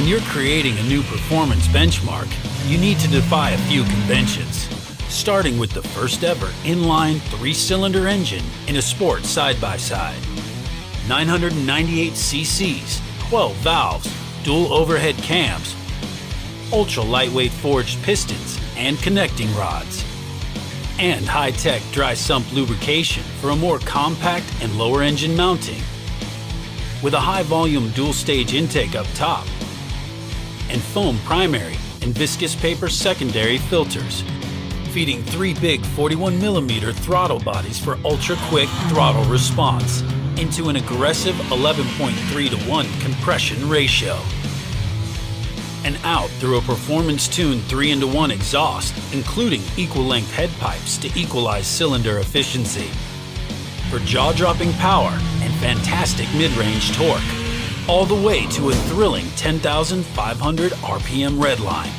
When you're creating a new performance benchmark, you need to defy a few conventions, starting with the first ever inline 3-cylinder engine in a sport side-by-side. 998 cc's, 12 valves, dual overhead cams, ultra-lightweight forged pistons and connecting rods, and high-tech dry sump lubrication for a more compact and lower engine mounting, with a high-volume dual-stage intake up top, and foam primary and viscous paper secondary filters, feeding 3 big 41mm throttle bodies for ultra-quick throttle response into an aggressive 11.3:1 compression ratio, and out through a performance-tuned 3-into-1 exhaust, including equal-length head pipes to equalize cylinder efficiency, for jaw-dropping power and fantastic mid-range torque, all the way to a thrilling 10,500 RPM redline.